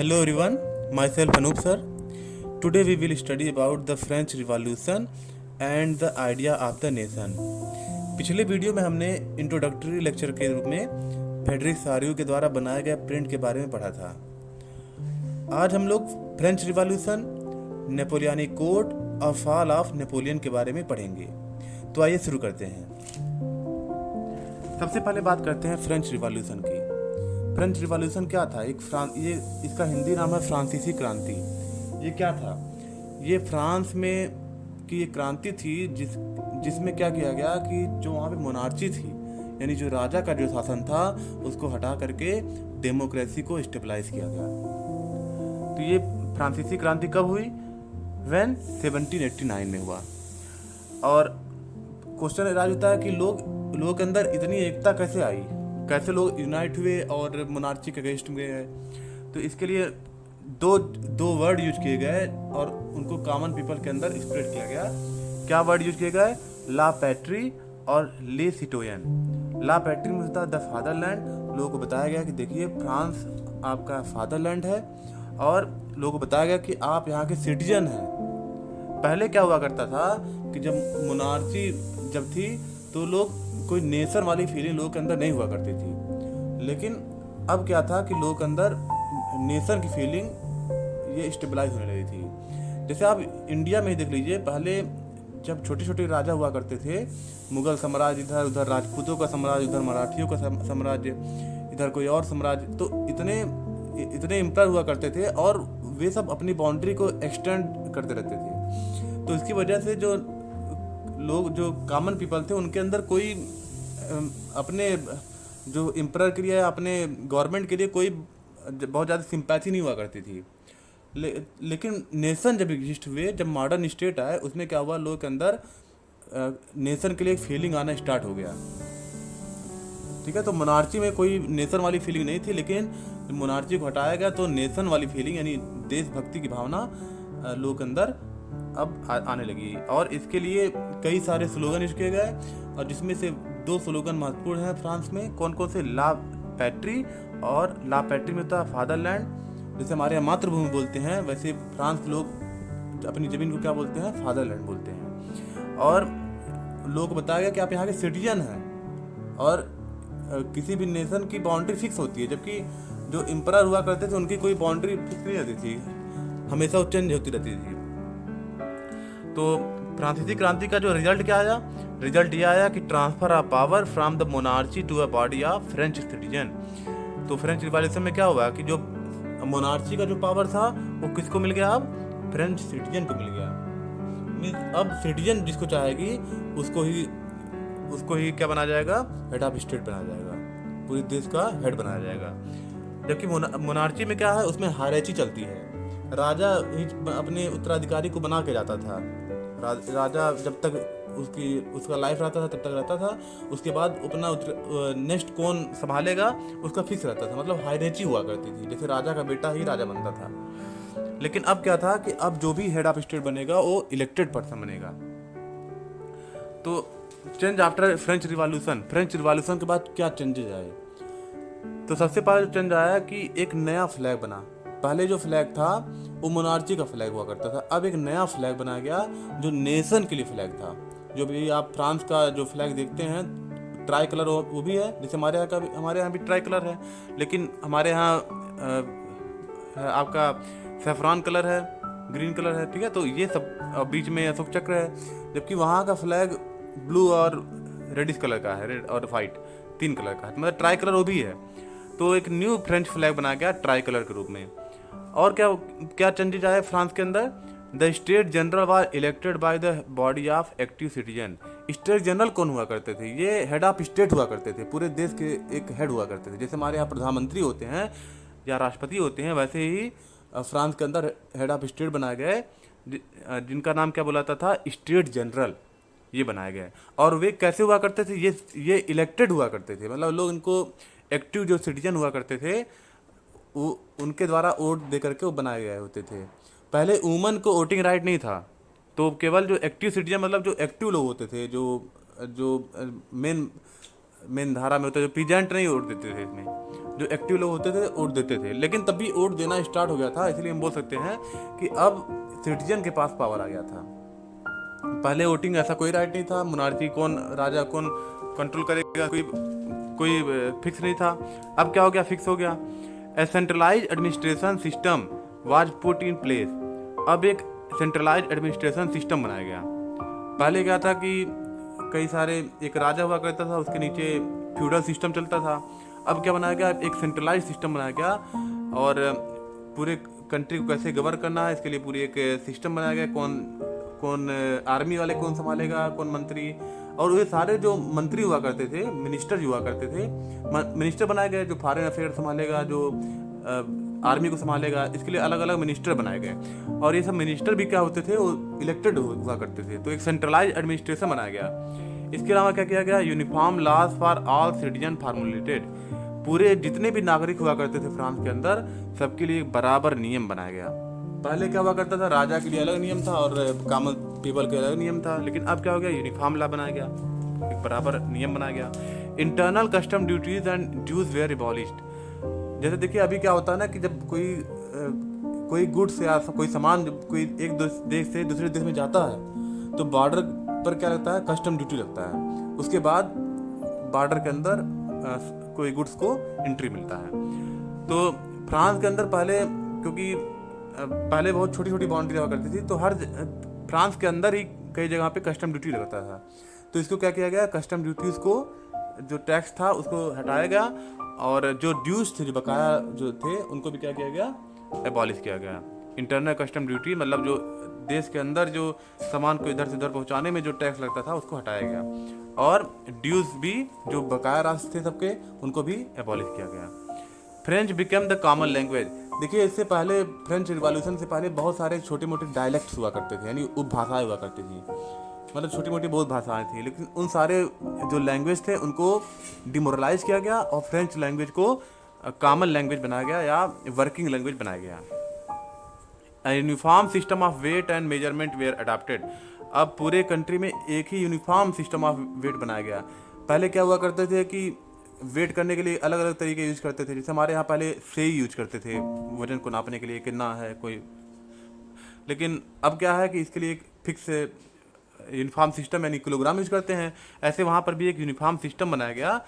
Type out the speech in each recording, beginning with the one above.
Hello everyone, myself Anup sir. Today we will study about the French Revolution and the idea of the nation. पिछले video में हमने introductory lecture के रूप में Frederick सारियो के द्वारा बनाए गए प्रिंट के बारे में पढ़ा था। आज हम लोग फ्रेंच रिवॉल्यूशन, नेपोलियनिक कोड और फॉल ऑफ नेपोलियन के बारे में पढ़ेंगे। तो आइए शुरू करते हैं। सबसे पहले बात करते हैं फ्रेंच रिवॉल्यूशन की। फ्रेंच रिवॉल्यूशन क्या था? ये इसका हिंदी नाम है फ्रांसीसी क्रांति। ये क्या था? ये फ्रांस में की एक क्रांति थी जिसमें क्या किया गया कि जो वहाँ पे मोनार्ची थी, यानी जो राजा का जो शासन था, उसको हटा करके डेमोक्रेसी को स्टेबलाइज किया गया। तो ये फ्रांसीसी क्रांति कब हुई? 1789 में हुआ। और क्वेश्चन राज होता है कि लोगों के अंदर इतनी एकता कैसे आई, कैसे लोग यूनाइट हुए और मोनार्ची के अगेंस्ट में गए। तो इसके लिए दो वर्ड यूज किए गए और उनको कॉमन पीपल के अंदर स्प्रेड किया गया। क्या वर्ड यूज किए गए? ला पैट्री और ले सिटोयन। ला पैट्री में होता है द फादरलैंड। लोगों को बताया गया कि देखिए फ्रांस आपका फादरलैंड है, और लोगों को बताया गया कि आप यहाँ के सिटीजन हैं। पहले क्या हुआ करता था कि जब मोनार्ची जब थी तो लोग कोई नेशन वाली फीलिंग लोगों के अंदर नहीं हुआ करती थी, लेकिन अब क्या था कि लोगों के अंदर नेशन की फीलिंग ये स्टेबलाइज होने लगी थी। जैसे आप इंडिया में ही देख लीजिए, पहले जब छोटे छोटे राजा हुआ करते थे, मुगल साम्राज्य इधर, उधर राजपूतों का साम्राज्य, उधर मराठियों का साम्राज्य, इधर कोई और साम्राज्य, तो इतने एम्पायर हुआ करते थे और वे सब अपनी बाउंड्री को एक्सटेंड करते रहते थे। तो इसकी वजह से जो लोग, जो कॉमन पीपल थे, उनके अंदर कोई अपने जो एम्पायर के लिए, अपने गवर्नमेंट के लिए कोई बहुत ज़्यादा सिंपैथी नहीं हुआ करती थी। लेकिन नेशन जब एग्जिस्ट हुए, जब मॉडर्न स्टेट आए, उसमें क्या हुआ, लोगों के अंदर नेशन के लिए एक फीलिंग आना स्टार्ट हो गया। ठीक है, तो मोनार्ची में कोई नेशन वाली फीलिंग नहीं थी, लेकिन मोनार्ची को हटाया गया तो नेशन वाली फीलिंग यानी देशभक्ति की भावना लोगों के अंदर अब आने लगी। और इसके लिए कई सारे स्लोगन यूज किए गए, और जिसमें से 2 स्लोगन महत्वपूर्ण हैं फ्रांस में। कौन कौन से? ला पैट्री, और ला पैट्री में होता है फादरलैंड। जैसे हमारे यहाँ मातृभूमि बोलते हैं, वैसे फ्रांस लोग अपनी ज़मीन को क्या बोलते हैं? फादरलैंड बोलते हैं। और लोगों को बताया गया कि आप यहाँ के सिटीजन हैं, और किसी भी नेशन की बाउंड्री फिक्स होती है, जबकि जो एम्परर हुआ करते थे उनकी कोई बाउंड्री फिक्स नहीं रहती थी, हमेशा वो चेंज होती रहती थी। तो फ्रांसीसी क्रांति का जो रिजल्ट क्या आया? रिजल्ट ये आया कि transfer of power from the monarchy to a body of French citizen. तो फ्रेंच रिवॉल्यूशन में क्या हुआ कि जो मोनार्ची का जो पावर था वो किसको मिल गया? अब फ्रेंच सिटीजन को मिल गया। मीन्स अब सिटीजन जिसको चाहेगी उसको ही क्या बनाया जाएगा? हेड ऑफ स्टेट बनाया जाएगा, पूरे देश का हेड बनाया जाएगा। जबकि मोनार्ची में क्या है, उसमें हायरार्ची चलती है। राजा ही अपने उत्तराधिकारी को बना के जाता था। राजा जब तक उसका लाइफ रहता था तब तक रहता था, उसके बाद अपना नेक्स्ट कौन संभालेगा उसका फिक्स रहता था। मतलब हायरार्ची हुआ करती थी, जैसे राजा का बेटा ही राजा बनता था। लेकिन अब क्या था कि अब जो भी हेड ऑफ स्टेट बनेगा वो इलेक्टेड पर्सन बनेगा। तो change after French revolution. French revolution के बाद क्या चेंजेज आए? तो सबसे पहले चेंज आया कि एक नया फ्लैग बना। पहले जो फ्लैग था वो मोनार्ची का फ्लैग हुआ करता था, अब एक नया फ्लैग बनाया गया जो नेशन के लिए फ्लैग था। जो भी आप फ्रांस का जो फ्लैग देखते हैं, ट्राई कलर वो भी है, जैसे हमारे यहाँ भी ट्राई कलर है, लेकिन हमारे यहाँ आपका सैफरान कलर है, ग्रीन कलर है। ठीक है, तो ये सब बीच में अशोक चक्र है, जबकि वहाँ का फ्लैग ब्लू और रेडिश कलर का है, रेड और वाइट 3 कलर का है, मतलब ट्राई कलर वो भी है। तो एक न्यू फ्रेंच फ्लैग बनाया गया ट्राई कलर के रूप में। और क्या चेंजेज आए फ्रांस के अंदर? The state general was elected by the body of active citizen. State general कौन हुआ करते थे? ये हेड ऑफ स्टेट हुआ करते थे, पूरे देश के एक हेड हुआ करते थे। जैसे हमारे यहाँ प्रधानमंत्री होते हैं या राष्ट्रपति होते हैं, वैसे ही फ्रांस के अंदर हेड ऑफ स्टेट बनाए गए, जिनका नाम क्या बुलाता था? State general. ये बनाए गए। और वे कैसे हुआ करते थे? ये इलेक्टेड हुआ करते थे, मतलब लोग इनको एक्टिव जो सिटीजन हुआ करते थे वो उनके द्वारा वोट दे करके वो बनाए गए होते थे। पहले वुमन को वोटिंग राइट नहीं था, तो केवल जो एक्टिव सिटीजन, मतलब जो एक्टिव लोग होते थे, जो मेन धारा में होते, जो पीजेंट नहीं वोट देते थे इसमें, जो एक्टिव लोग होते थे वोट देते थे, लेकिन तब भी वोट देना स्टार्ट हो गया था, इसलिए हम बोल सकते हैं कि अब सिटीजन के पास पावर आ गया था। पहले वोटिंग ऐसा कोई राइट नहीं था, मोनार्ची कौन राजा कौन कंट्रोल करेगा कोई कोई फिक्स नहीं था। अब क्या हो गया, फिक्स हो गया। A centralise administration system was put in place. अब एक सेंट्रलाइज एडमिनिस्ट्रेशन सिस्टम बनाया गया। पहले क्या था कि कई सारे एक राजा हुआ करता था, उसके नीचे फ्यूडल सिस्टम चलता था। अब क्या बनाया गया, एक सेंट्रलाइज सिस्टम बनाया गया और पूरे कंट्री को कैसे गवर्न करना है इसके लिए पूरी एक सिस्टम बनाया गया। कौन कौन आर्मी वाले कौन संभालेगा, कौन मंत्री, और ये सारे जो मंत्री हुआ करते थे, मिनिस्टर हुआ करते थे, मिनिस्टर बनाए गए। जो फॉरेन अफेयर संभालेगा, जो आर्मी को संभालेगा, इसके लिए अलग अलग मिनिस्टर बनाए गए। और ये सब मिनिस्टर भी क्या होते थे, वो इलेक्टेड हुआ करते थे। तो एक सेंट्रलाइज एडमिनिस्ट्रेशन बनाया गया। इसके अलावा क्या किया गया, uniform laws for all citizen formulated. पूरे जितने भी नागरिक हुआ करते थे फ्रांस के अंदर, सबके लिए बराबर नियम बनाया गया। पहले क्या हुआ करता था, राजा के लिए अलग नियम था और कॉमन पीपल के अलग नियम था, लेकिन अब क्या हो गया, यूनिफॉर्म लॉ बनाया गया, एक बराबर नियम बनाया गया। Internal custom duties and dues were abolished. जैसे देखिए अभी क्या होता है ना कि जब कोई गुड्स या कोई सामान जब कोई एक देश से दूसरे देश में जाता है तो बॉर्डर पर क्या लगता है, कस्टम ड्यूटी लगता है। उसके बाद बॉर्डर के अंदर कोई गुड्स को एंट्री मिलता है। तो फ्रांस के अंदर पहले, क्योंकि पहले बहुत छोटी छोटी बाउंड्री हुआ करती थी, तो हर फ्रांस के अंदर ही कई जगह पे कस्टम ड्यूटी लगता था। तो इसको क्या किया गया, कस्टम ड्यूटीज को जो टैक्स था उसको हटाया गया और जो ड्यूज थे, जो बकाया जो थे, उनको भी क्या किया गया, एबॉलिश किया गया। इंटरनल कस्टम ड्यूटी मतलब जो देश के अंदर जो सामान को इधर से उधर पहुंचाने में जो टैक्स लगता था उसको हटाया गया। और ड्यूज भी जो बकाया राशि थे सबके, उनको भी एबॉलिश किया गया। French became the common language. देखिए इससे पहले, फ्रेंच रिवॉल्यूशन से पहले बहुत सारे छोटे मोटे डायलेक्ट्स हुआ करते थे, यानी उपभाषाएं हुआ करती थी, मतलब छोटी मोटी बहुत भाषाएं थी, लेकिन उन सारे जो लैंग्वेज थे उनको डिमोरलाइज किया गया और फ्रेंच लैंग्वेज को कॉमन लैंग्वेज बनाया गया या वर्किंग लैंग्वेज बनाया गया। Uniform system of weight and measurement were adopted. अब पूरे कंट्री में एक ही यूनिफॉर्म सिस्टम ऑफ वेट बनाया गया। पहले क्या हुआ करते थे कि वेट करने के लिए अलग अलग तरीके यूज करते थे। जैसे हमारे यहाँ पहले से ही यूज करते थे वजन को नापने के लिए, कितना है कोई, लेकिन अब क्या है कि इसके लिए एक फिक्स यूनिफॉर्म सिस्टम यानी किलोग्राम यूज करते हैं। ऐसे वहाँ पर भी एक यूनिफॉर्म सिस्टम बनाया गया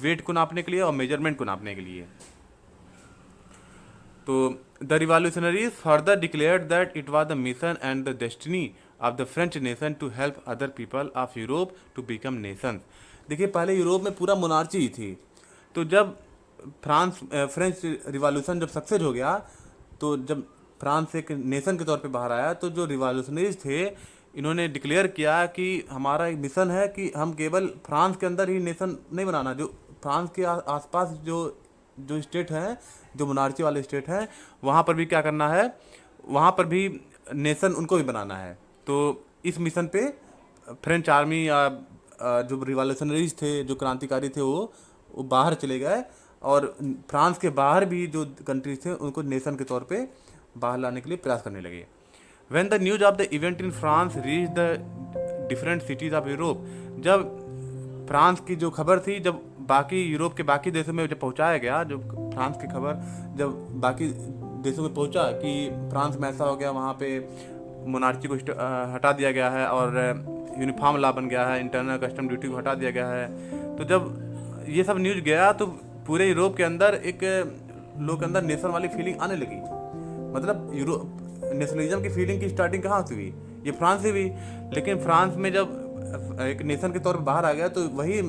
वेट को नापने के लिए और मेजरमेंट को नापने के लिए। तो the revolutionaries further declared that it was the mission and the destiny of the French nation to help other people of Europe to become nation. देखिए पहले यूरोप में पूरा मोनार्ची ही थी, तो जब फ्रेंच रिवॉल्यूशन जब सक्सेस हो गया, तो जब फ्रांस एक नेशन के तौर पे बाहर आया, तो जो रिवॉल्यूशनरीज थे इन्होंने डिक्लेयर किया कि हमारा एक मिशन है कि हम केवल फ्रांस के अंदर ही नेशन नहीं बनाना, जो फ्रांस के आसपास जो स्टेट हैं, जो मोनार्ची वाले स्टेट हैं, वहाँ पर भी क्या करना है, वहाँ पर भी नेशन उनको भी बनाना है। तो इस मिशन पे फ्रेंच आर्मी या जो रिवॉल्यूशनरीज थे, जो क्रांतिकारी थे, वो बाहर चले गए और फ्रांस के बाहर भी जो कंट्रीज थे उनको नेशन के तौर पे बाहर लाने के लिए प्रयास करने लगे। When the news of the event in France reached the different cities of Europe, जब फ्रांस की जो खबर थी, जब बाकी यूरोप के बाकी देशों में जब पहुंचाया गया, जो फ्रांस की खबर जब बाकी देशों में पहुंचा कि फ्रांस में ऐसा हो गया, वहाँ पे मोनार्ची को हटा दिया गया है और यूनिफॉर्म लॉ बन गया है, इंटरनल कस्टम ड्यूटी को हटा दिया गया है, तो जब ये सब न्यूज़ गया तो पूरे यूरोप के अंदर एक लोग के अंदर नेशन वाली फीलिंग आने लगी। मतलब यूरोप नेशनलिज्म की फीलिंग की स्टार्टिंग कहाँ से हुई, ये फ्रांस से हुई। लेकिन फ्रांस में जब एक नेशन के तौर पर बाहर आ गया, तो वही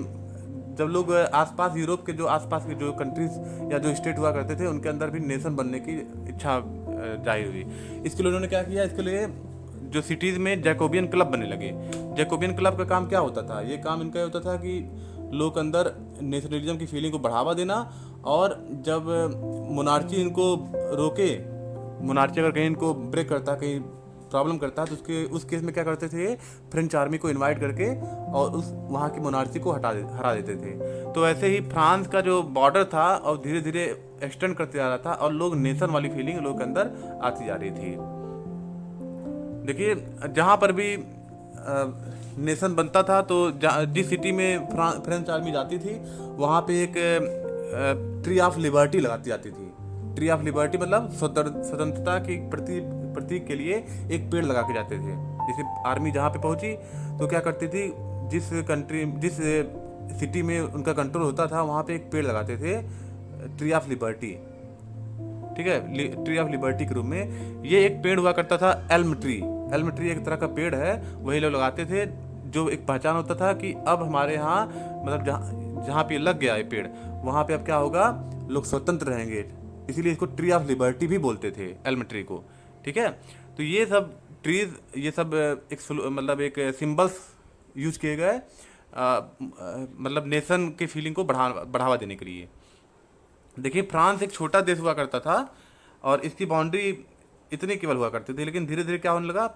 जब लोग आसपास यूरोप के जो आसपास के जो कंट्रीज या जो स्टेट हुआ करते थे, उनके अंदर भी नेशन बनने की इच्छा जाहिर हुई। इसके लिए उन्होंने क्या किया, इसके लिए जो सिटीज़ में जैकोबियन क्लब बनने लगे। जैकोबियन क्लब का काम क्या होता था, ये काम इनका होता था कि लोग अंदर नेशनलिज्म की फीलिंग को बढ़ावा देना, और जब मोनार्ची इनको रोके, मोनार्ची अगर कहीं इनको ब्रेक करता, कहीं प्रॉब्लम करता, तो उस केस में क्या करते थे, फ्रेंच आर्मी को इनवाइट करके और उस वहाँ की मोनार्ची को हरा देते थे। तो ऐसे ही फ्रांस का जो बॉर्डर था और धीरे धीरे एक्सटेंड करते जा रहा था और लोग नेशन वाली फीलिंग लोग के अंदर आती जा रही थी। देखिए जहाँ पर भी नेशन बनता था, तो जिस सिटी में फ्रेंच आर्मी जाती थी, वहाँ पे एक ट्री ऑफ लिबर्टी लगाती जाती थी। ट्री ऑफ लिबर्टी मतलब स्वतंत्रता की प्रतीक के लिए एक पेड़ लगा के जाते थे। जैसे आर्मी जहाँ पे पहुंची तो क्या करती थी, जिस सिटी में उनका कंट्रोल होता था वहाँ पे एक पेड़ लगाते थे, ट्री ऑफ लिबर्टी। ठीक है, ट्री ऑफ लिबर्टी के रूप में ये एक पेड़ हुआ करता था, एल्म ट्री। एल्म ट्री एक तरह का पेड़ है, वही लोग लगाते थे, जो एक पहचान होता था कि अब हमारे यहाँ मतलब जहाँ पे लग गया है पेड़, वहाँ पे अब क्या होगा, लोग स्वतंत्र रहेंगे। इसीलिए इसको ट्री ऑफ लिबर्टी भी बोलते थे, एल्म ट्री को। ठीक है, तो ये सब ट्रीज, ये सब मतलब एक सिंबल्स यूज किए गए मतलब नेशन के फीलिंग को बढ़ावा देने के लिए। देखिए, फ्रांस एक छोटा देश हुआ करता था और इसकी बाउंड्री इतनी केवल हुआ करती थी, लेकिन धीरे धीरे क्या होने लगा,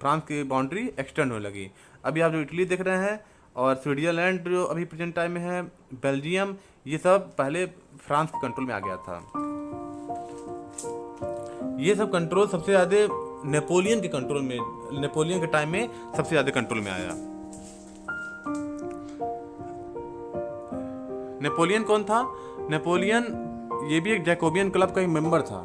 फ्रांस की बाउंड्री एक्सटेंड होने लगी। अभी आप जो इटली देख रहे हैं और स्विट्जरलैंड जो अभी प्रेजेंट टाइम में है, बेल्जियम, ये सब पहले फ्रांस के कंट्रोल में आ गया था। ये सब कंट्रोल सबसे ज़्यादा नेपोलियन के कंट्रोल में, नेपोलियन के टाइम में सबसे ज़्यादा कंट्रोल में आया। नेपोलियन कौन था? नेपोलियन ये भी एक जैकोबियन क्लब का ही मेंबर था,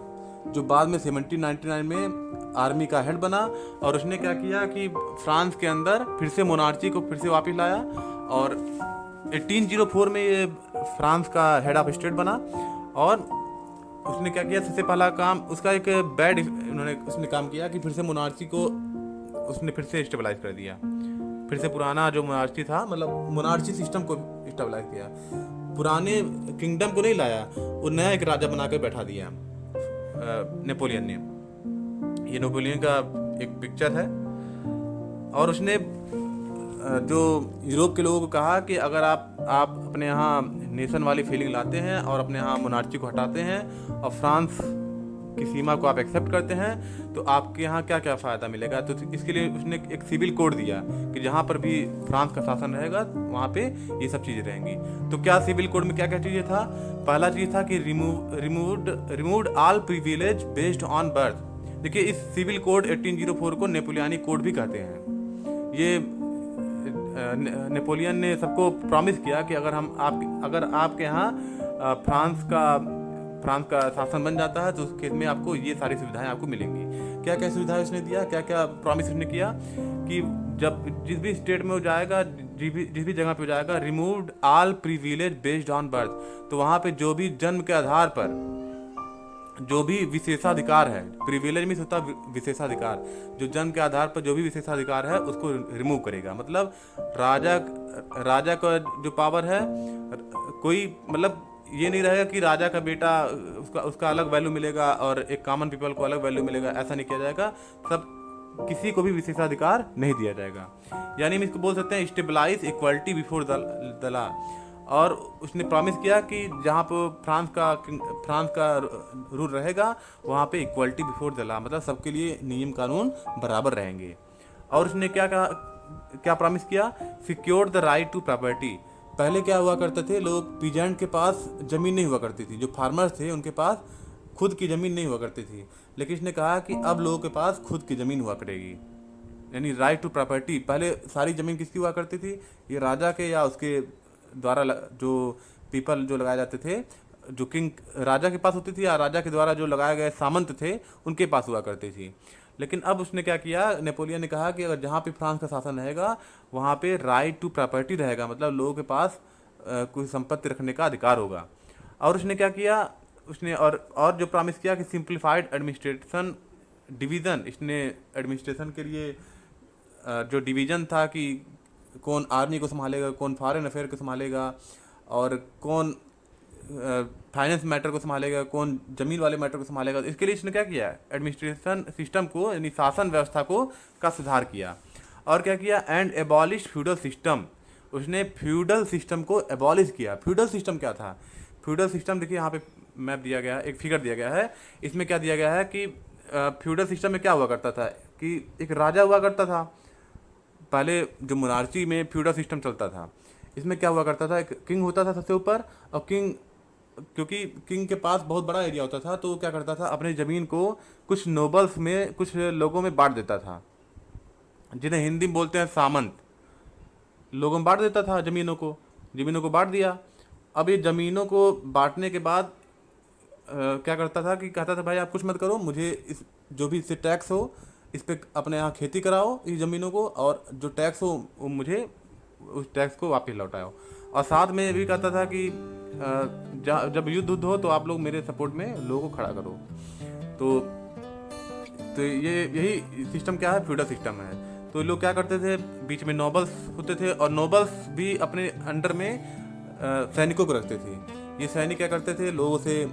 जो बाद में 1799 में आर्मी का हेड बना। और उसने क्या किया कि फ्रांस के अंदर फिर से मोनार्ची को फिर से वापस लाया और 1804 में ये फ्रांस का हेड ऑफ स्टेट बना। और उसने क्या किया, सबसे पहला काम उसका एक उसने काम किया कि फिर से मोनार्ची को उसने फिर से स्टेबलाइज कर दिया। फिर से पुराना जो मोनार्ची था, मतलब मोनार्ची सिस्टम को स्टेबलाइज किया। पुराने किंगडम को नहीं लाया, वो नया एक राजा बनाकर बैठा दिया नेपोलियन ने। ये नेपोलियन का एक पिक्चर है। और उसने जो यूरोप के लोगों को कहा कि अगर आप अपने यहाँ नेशन वाली फीलिंग लाते हैं और अपने यहाँ मोनार्ची को हटाते हैं और फ्रांस की सीमा को आप एक्सेप्ट करते हैं, तो आपके यहाँ क्या क्या फ़ायदा मिलेगा। तो इसके लिए उसने एक सिविल कोड दिया कि जहाँ पर भी फ्रांस का शासन रहेगा वहाँ पे ये सब चीज़ें रहेंगी। तो क्या सिविल कोड में क्या क्या चीज़ें था? पहला चीज़ था कि removed all privilege based on birth. देखिए, इस सिविल कोड 1804 को नेपोलियनी कोड भी कहते हैं। ये नेपोलियन ने सबको प्रॉमिस किया कि अगर आपके यहाँ फ्रांस का शासन बन जाता है तो उस केस में आपको ये सारी सुविधाएं आपको मिलेंगी। क्या क्या सुविधाएं उसने दिया, क्या क्या प्रॉमिस उसने किया कि जब जिस भी स्टेट में हो जाएगा, जिस भी जगह पे हो जाएगा, removed all privilege based on birth. तो वहाँ पे जो भी जन्म के आधार पर जो भी विशेषाधिकार है, प्रिविलेज में होता है विशेषाधिकार, जो जन्म के आधार पर जो भी विशेषाधिकार है उसको रिमूव करेगा। मतलब राजा का जो पावर है, कोई मतलब ये नहीं रहेगा कि राजा का बेटा उसका अलग वैल्यू मिलेगा और एक कॉमन पीपल को अलग वैल्यू मिलेगा, ऐसा नहीं किया जाएगा। सब किसी को भी विशेषाधिकार नहीं दिया जाएगा। यानी हम इसको बोल सकते हैं stabilize equality before the law. और उसने प्रॉमिस किया कि जहाँ पर फ्रांस का रूल रहेगा वहाँ पे इक्वालिटी बिफोर द लॉ, मतलब सबके लिए नियम कानून बराबर रहेंगे। और उसने क्या प्रॉमिस किया? Secure the right to property. पहले क्या हुआ करते थे, लोग पीजेंट के पास ज़मीन नहीं हुआ करती थी, जो फार्मर्स थे उनके पास खुद की ज़मीन नहीं हुआ करती थी। लेकिन इसने कहा कि अब लोगों के पास खुद की ज़मीन हुआ करेगी, यानी राइट टू प्रॉपर्टी। पहले सारी ज़मीन किसकी हुआ करती थी? ये राजा के या उसके द्वारा जो पीपल जो लगाए जाते थे, जो किंग राजा के पास होती थी या राजा के द्वारा जो लगाए गए सामंत थे उनके पास हुआ करती थी। लेकिन अब उसने क्या किया, नेपोलियन ने कहा कि अगर जहाँ पे फ्रांस का शासन रहेगा वहाँ पे राइट टू प्रॉपर्टी रहेगा, मतलब लोगों के पास कोई संपत्ति रखने का अधिकार होगा। और उसने क्या किया, उसने और जो प्रॉमिस किया कि सिंप्लीफाइड एडमिनिस्ट्रेशन डिवीज़न। इसने एडमिनिस्ट्रेशन के लिए जो डिवीज़न था कि कौन आर्मी को संभालेगा, कौन फॉरेन अफेयर को संभालेगा और कौन फाइनेंस मैटर को संभालेगा, कौन जमीन वाले मैटर को संभालेगा, इसके लिए इसने क्या किया, एडमिनिस्ट्रेशन सिस्टम को यानी शासन व्यवस्था का सुधार किया। और क्या किया, एंड एबॉलिश फ्यूडल सिस्टम। उसने फ्यूडल सिस्टम को एबॉलिश किया। फ्यूडल सिस्टम क्या था? फ्यूडल सिस्टम देखिए यहाँ पे मैप दिया गया है, एक फिगर दिया गया है। इसमें क्या दिया गया है कि फ्यूडल सिस्टम में क्या हुआ करता था कि एक राजा हुआ करता था। पहले जो मोनार्ची में फ्यूडल सिस्टम चलता था, इसमें क्या हुआ करता था, एक किंग होता था सबसे ऊपर, और क्योंकि किंग के पास बहुत बड़ा एरिया होता था तो क्या करता था, अपनी ज़मीन को कुछ नोबल्स में, कुछ लोगों में बांट देता था, जिन्हें हिंदी में बोलते हैं सामंत। लोगों में बांट देता था ज़मीनों को बांट दिया। अब ये ज़मीनों को बांटने के बाद क्या करता था कि कहता था भाई आप कुछ मत करो, मुझे इस जो भी इससे टैक्स हो इस पे अपने यहाँ खेती कराओ इस ज़मीनों को, और जो टैक्स हो वो मुझे उस टैक्स को वापस लौटाओ। और साथ में ये भी कहता था कि जब युद्ध उद्ध हो तो आप लोग मेरे सपोर्ट में लोगों को खड़ा करो। तो ये यही सिस्टम क्या है, फ्यूडल सिस्टम है। तो लोग क्या करते थे, बीच में नोबल्स होते थे, और नोबल्स भी अपने अंडर में सैनिकों को रखते थे। ये सैनिक क्या करते थे, लोगों से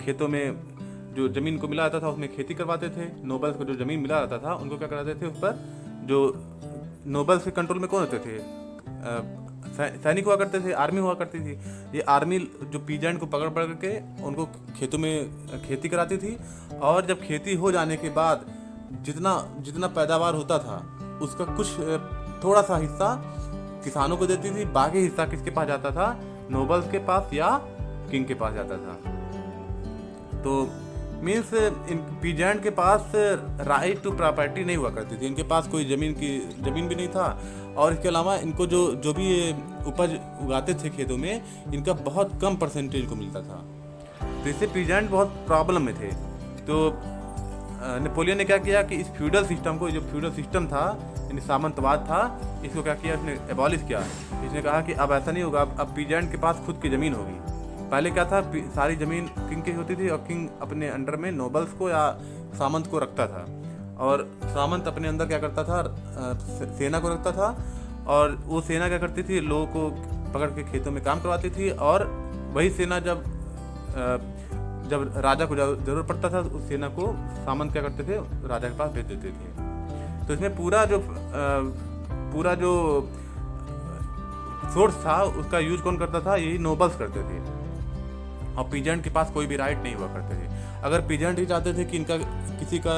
खेतों में जो ज़मीन को मिला रहता था उसमें खेती करवाते थे। नोबल्स को जो ज़मीन मिला रहता था उनको क्या कराते थे, उस पर जो नोबल्स के कंट्रोल में कौन होते थे, सैनिक हुआ करते थे, आर्मी हुआ करती थी। ये आर्मी जो पीजेंट को पकड़ पकड़ के उनको खेतों में खेती कराती थी, और जब खेती हो जाने के बाद जितना जितना पैदावार होता था उसका कुछ थोड़ा सा हिस्सा किसानों को देती थी, बाकी हिस्सा किसके पास जाता था, नोबल्स के पास या किंग के पास जाता था। तो मीन्स इन पीजेंट के पास राइट टू प्रॉपर्टी नहीं हुआ करती थी, इनके पास कोई ज़मीन भी नहीं था, और इसके अलावा इनको जो भी उपज उगाते थे खेतों में इनका बहुत कम परसेंटेज को मिलता था। तो इससे पीजेंट बहुत प्रॉब्लम में थे। तो नेपोलियन ने क्या किया कि इस फ्यूडल सिस्टम को, जो फ्यूडल सिस्टम था यानी सामंतवाद था, इसको क्या किया, इसने एबॉलिश किया। इसने कहा कि अब ऐसा नहीं होगा, अब पीजेंट के पास खुद की ज़मीन होगी। पहले क्या था, सारी ज़मीन किंग की होती थी, और किंग अपने अंडर में नोबल्स को या सामंत को रखता था, और सामंत अपने अंदर क्या करता था, सेना को रखता था, और वो सेना क्या करती थी, लोगों को पकड़ के खेतों में काम करवाती थी, और वही सेना जब राजा को जरूरत पड़ता था उस सेना को सामंत क्या करते थे, राजा के पास भेज देते थे। तो इसमें पूरा जो सोर्स था उसका यूज कौन करता था, यही नोबल्स करते थे, और पीजेंट के पास कोई भी राइट नहीं हुआ करते थे। अगर पीजेंट ही चाहते थे कि इनका किसी का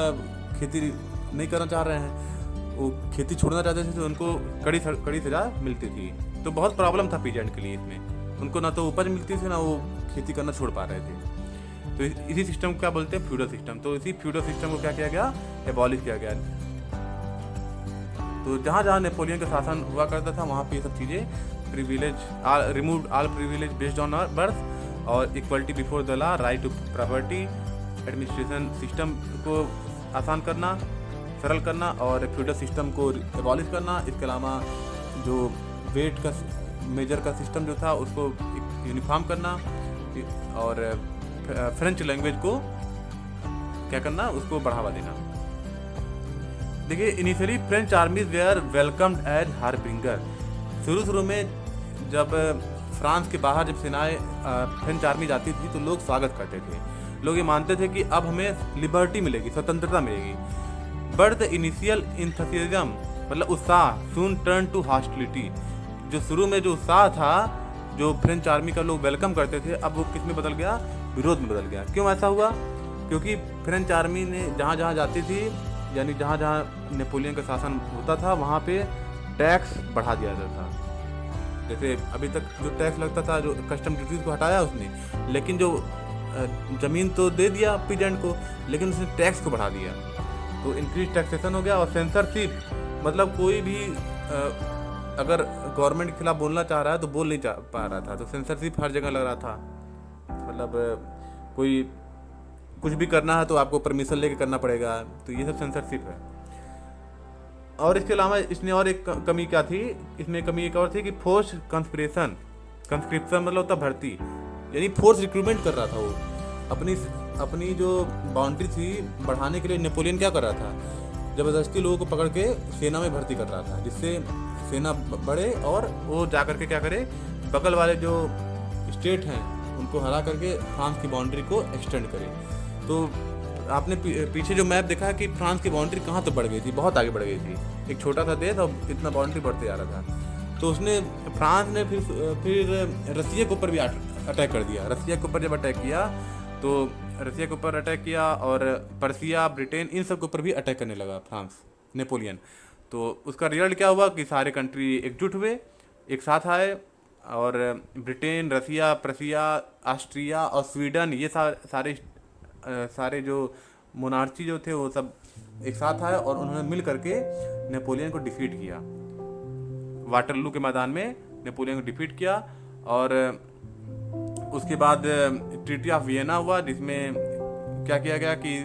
खेती नहीं करना चाह रहे हैं, वो खेती छोड़ना चाहते थे, तो उनको कड़ी सजा मिलती थी। तो बहुत प्रॉब्लम था पीजेंट के लिए इसमें, उनको ना तो उपज मिलती थी ना वो खेती करना छोड़ पा रहे थे। तो इसी सिस्टम को क्या बोलते हैं, फ्यूडल सिस्टम। तो इसी फ्यूडल सिस्टम को क्या किया गया, एबॉलिश किया गया। तो जहाँ जहाँ नेपोलियन का शासन हुआ करता था वहाँ पे ये सब चीज़ें, removed all privilege based on birth, और equality before the law, right to property, administration system को आसान करना, सरल करना, और फ्यूडल सिस्टम को एबॉलिश करना। इसके अलावा जो वेट का मेजर का सिस्टम जो था उसको यूनिफॉर्म करना, और फ्रेंच लैंग्वेज को क्या करना, उसको बढ़ावा देना। देखिए, initially French armies were welcomed as harbinger. शुरू में जब फ्रांस के बाहर जब सेनाएं फ्रेंच आर्मी जाती थी तो लोग स्वागत करते थे, लोग ये मानते थे कि अब हमें लिबर्टी मिलेगी, स्वतंत्रता मिलेगी। बट द इनिशियल इंथुसियाज्म, मतलब उत्साह, सून टर्न टू हॉस्टिलिटी। जो शुरू में जो उत्साह था, जो फ्रेंच आर्मी का लोग वेलकम करते थे, अब वो किस में बदल गया, विरोध में बदल गया। क्यों ऐसा हुआ, क्योंकि फ्रेंच आर्मी ने जहाँ जहाँ जाती थी, यानी जहाँ जहाँ नेपोलियन का शासन होता था वहाँ पे टैक्स बढ़ा दिया जाता था। जैसे अभी तक जो टैक्स लगता था, जो कस्टम ड्यूटीज को हटाया उसने, लेकिन जो ज़मीन तो दे दिया पीजेंट को, लेकिन उसने टैक्स को बढ़ा दिया। तो इंक्रीज टैक्सेशन हो गया। और सेंसरशिप, मतलब कोई भी अगर गवर्नमेंट के खिलाफ बोलना चाह रहा है तो बोल नहीं पा रहा था, तो सेंसरशिप हर जगह लग रहा था। मतलब कोई कुछ भी करना है तो आपको परमिशन लेके करना पड़ेगा, तो ये सब सेंसरशिप है। और इसके अलावा इसने और एक कमी क्या थी, इसमें कमी एक और थी कि फोर्स कंस्पिरेशन मतलब होता भर्ती, यानी फोर्स रिक्रूटमेंट कर रहा था वो। अपनी जो बाउंड्री थी बढ़ाने के लिए नेपोलियन क्या कर रहा था, ज़बरदस्ती लोगों को पकड़ के सेना में भर्ती कर रहा था, जिससे सेना बढ़े और वो जा करके क्या करे, बगल वाले जो स्टेट हैं उनको हरा करके फ्रांस की बाउंड्री को एक्सटेंड करे। तो आपने पीछे जो मैप देखा कि फ्रांस की बाउंड्री कहाँ तक बढ़ गई थी, बहुत आगे बढ़ गई थी। एक छोटा सा देश और इतना बाउंड्री बढ़ते जा रहा था। तो फ्रांस ने फिर रसिया के ऊपर भी अटैक कर दिया। रसिया के ऊपर जब अटैक किया तो रसिया के ऊपर अटैक किया, और पर्सिया, ब्रिटेन, इन सब के ऊपर भी अटैक करने लगा फ्रांस, नेपोलियन। तो उसका रिजल्ट क्या हुआ कि सारे कंट्री एकजुट हुए, एक साथ आए, और ब्रिटेन, रसिया, पर्सिया, ऑस्ट्रिया और स्वीडन, ये सारे जो मोनार्ची जो थे वो सब एक साथ आए, और उन्होंने मिल करके नेपोलियन को डिफीट किया। वाटरलू के मैदान में नेपोलियन को डिफीट किया, और उसके बाद ट्रीटी ऑफ वियना हुआ, जिसमें क्या किया गया कि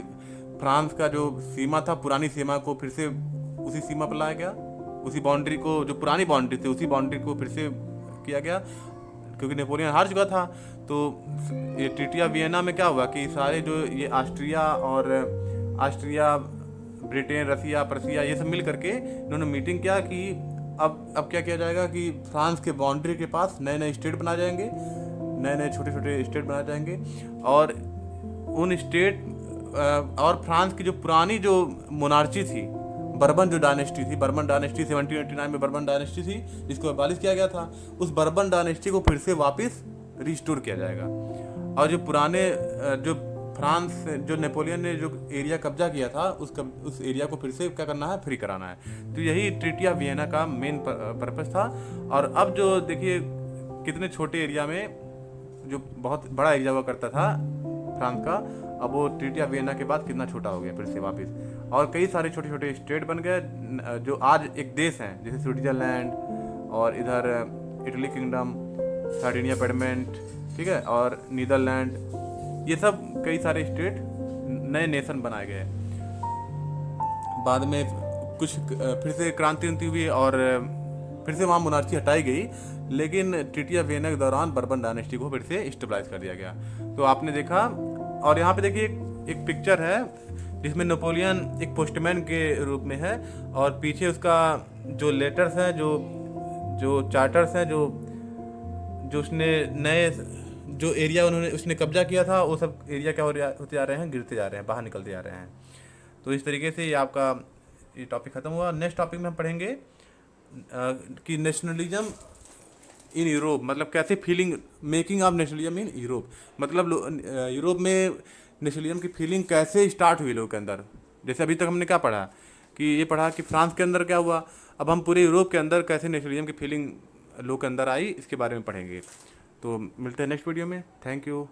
फ्रांस का जो सीमा था, पुरानी सीमा को फिर से उसी सीमा पर लाया गया, उसी बाउंड्री को, जो पुरानी बाउंड्री थी उसी बाउंड्री को फिर से किया गया, क्योंकि नेपोलियन हार चुका था। तो ये ट्रीटी ऑफ वियना में क्या हुआ कि सारे जो ये ऑस्ट्रिया, ब्रिटेन, रसिया, प्रसिया, ये सब मिल करके इन्होंने मीटिंग किया कि अब क्या किया जाएगा कि फ्रांस के बाउंड्री के पास नए नए स्टेट बनाए जाएंगे, नए नए छोटे छोटे स्टेट बनाए जाएंगे, और उन स्टेट और फ्रांस की जो पुरानी जो मोनार्ची थी, बर्बन जो डायनेस्टी थी, बर्बन डायनेस्टी 1789 में बर्बन डायनेस्टी थी जिसको अबालिश किया गया था, उस बर्बन डायनेस्टी को फिर से वापस रिस्टोर किया जाएगा। और जो पुराने जो फ्रांस, जो नेपोलियन ने जो एरिया कब्जा किया था, उस एरिया को फिर से क्या करना है, फ्री कराना है। तो यही ट्रीटी ऑफ वियना का मेन पर्पस था। और अब जो देखिए कितने छोटे एरिया में, जो बहुत बड़ा एरिया हुआ करता था फ्रांस का, अब वो ट्रीटी ऑफ वियना के बाद कितना छोटा हो गया फिर से वापस, और कई सारे छोटे छोटे स्टेट बन गए जो आज एक देश हैं, जैसे स्विट्जरलैंड, और इधर इटली किंगडम, सार्डिनिया पेडमेंट, ठीक है, और नीदरलैंड, ये सब कई सारे स्टेट नए नेशन बनाए गए। बाद में कुछ फिर से क्रांति हुई और फिर से वहाँ मोनार्ची हटाई गई, लेकिन ट्रीटी ऑफ वियना के दौरान बर्बन डायनेस्टी को फिर से स्टेबलाइज कर दिया गया। तो आपने देखा, और यहाँ पे देखिए एक पिक्चर है जिसमें नेपोलियन एक पोस्टमैन के रूप में है, और पीछे उसका जो लेटर्स हैं, जो चार्टर्स हैं, जो उसने नए जो एरिया उसने कब्जा किया था, वो सब एरिया क्या होते जा रहे हैं, गिरते जा रहे हैं, बाहर निकलते जा रहे हैं। तो इस तरीके से ये आपका ये टॉपिक ख़त्म हुआ। नेक्स्ट टॉपिक में हम पढ़ेंगे कि नेशनलिज्म इन यूरोप, मतलब कैसे feeling, making of nationalism in Europe, मतलब यूरोप में नेशनलिज्म की फीलिंग कैसे स्टार्ट हुई लोगों के अंदर। जैसे अभी तक हमने क्या पढ़ा कि ये पढ़ा कि फ्रांस के अंदर क्या हुआ, अब हम पूरे यूरोप के अंदर कैसे नेशनलिज्म की फीलिंग लोगों के अंदर आई, इसके बारे में पढ़ेंगे। तो मिलते हैं नेक्स्ट वीडियो में। Thank you.